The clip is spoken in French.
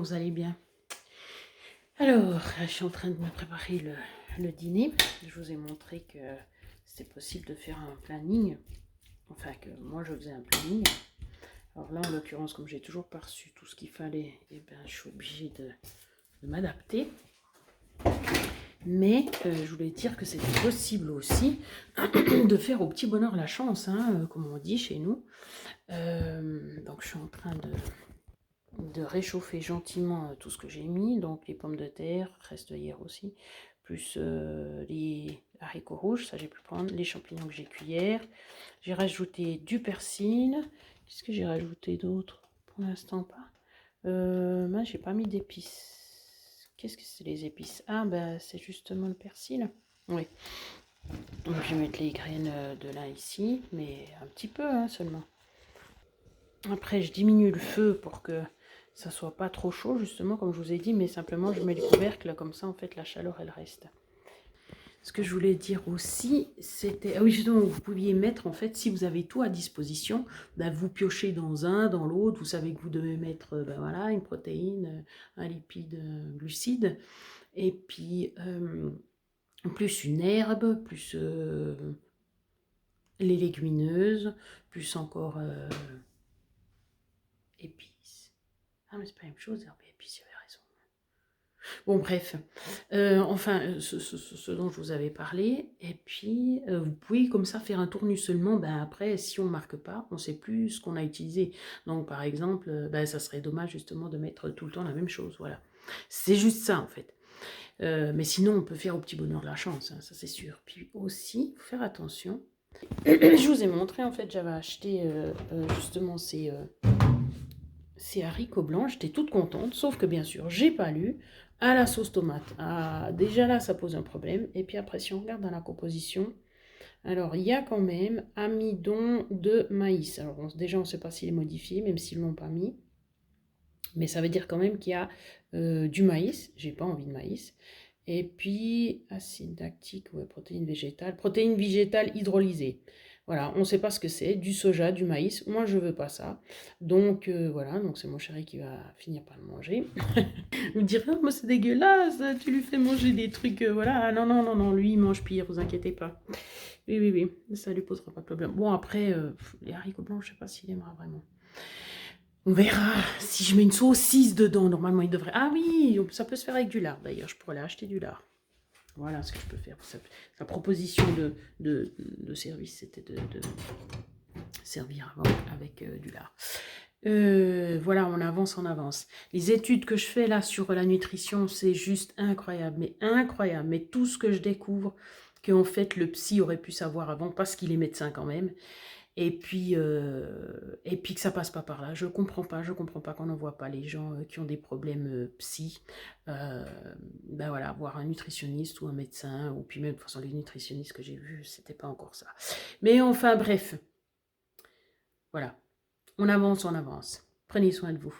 Vous allez bien? Alors, je suis en train de me préparer le dîner. Je vous ai montré que c'était possible de faire un planning. Enfin, que moi, je faisais un planning. Alors là, en l'occurrence, comme j'ai toujours pas reçu tout ce qu'il fallait, eh ben, je suis obligée de m'adapter. Mais je voulais dire que c'était possible aussi de faire au petit bonheur la chance, hein, comme on dit chez nous. Donc, je suis en train de réchauffer gentiment tout ce que j'ai mis, donc les pommes de terre, reste de hier aussi, plus les haricots rouges, ça j'ai pu prendre, les champignons que j'ai cuits hier. J'ai rajouté du persil. Qu'est-ce que j'ai rajouté d'autre? Pour l'instant pas. Moi j'ai pas mis d'épices. Qu'est-ce que c'est les épices? Ah bah c'est justement le persil. Oui. Donc je vais mettre les graines de lin ici, mais un petit peu hein, seulement. Après, je diminue le feu pour que ça soit pas trop chaud, justement, comme je vous ai dit, mais simplement, je mets le couvercle, comme ça, en fait, la chaleur, elle reste. Ce que je voulais dire aussi, c'était... Ah oui, justement, vous pouviez mettre, en fait, si vous avez tout à disposition, ben, vous piochez dans un, dans l'autre, vous savez que vous devez mettre, ben voilà, une protéine, un lipide, glucide, et puis, plus une herbe, plus les légumineuses, plus encore épices. Ah, mais c'est pas la même chose, herbe et épices, j'avais raison. Bon, bref, enfin, ce dont je vous avais parlé, et puis vous pouvez comme ça faire un tournus seulement, ben après, si on ne marque pas, on ne sait plus ce qu'on a utilisé. Donc, par exemple, ben, ça serait dommage justement de mettre tout le temps la même chose, voilà. C'est juste ça, en fait. Mais sinon, on peut faire au petit bonheur de la chance, hein, ça c'est sûr. Puis aussi, faut faire attention. Je vous ai montré, en fait, j'avais acheté justement ces haricots blancs, j'étais toute contente, sauf que bien sûr, j'ai pas lu à la sauce tomate. Ah, déjà là, ça pose un problème. Et puis après, si on regarde dans la composition, alors il y a quand même amidon de maïs. Alors déjà, on ne sait pas s'il est modifié, même s'ils ne l'ont pas mis. Mais ça veut dire quand même qu'il y a du maïs. J'ai pas envie de maïs. Et puis, acide lactique, ouais, protéines végétales hydrolysées. Voilà, on ne sait pas ce que c'est, du soja, du maïs. Moi, je ne veux pas ça. Donc, voilà, donc c'est mon chéri qui va finir par le manger. Il me dirait, oh, moi, c'est dégueulasse, tu lui fais manger des trucs, voilà. Ah, non, non, non, non, lui, il mange pire, vous inquiétez pas. Oui, oui, oui, ça lui posera pas de problème. Bon, après, les haricots blancs, je ne sais pas s'il aimera vraiment. On verra si je mets une saucisse dedans. Normalement, il devrait... Ah oui, ça peut se faire avec du lard. D'ailleurs, je pourrais aller acheter du lard. Voilà ce que je peux faire. Sa proposition de service, c'était de servir avant avec du lard. Voilà, on avance, on avance. Les études que je fais là sur la nutrition, c'est juste incroyable. Mais incroyable. Mais tout ce que je découvre, qu'en fait, le psy aurait pu savoir avant, parce qu'il est médecin quand même. Et puis que ça passe pas par là. Je comprends pas qu'on n'en voit pas les gens qui ont des problèmes psy. Ben voilà, voir un nutritionniste ou un médecin, ou puis même, de toute façon, les nutritionnistes que j'ai vus, c'était pas encore ça. Mais enfin, bref, voilà. On avance, on avance. Prenez soin de vous.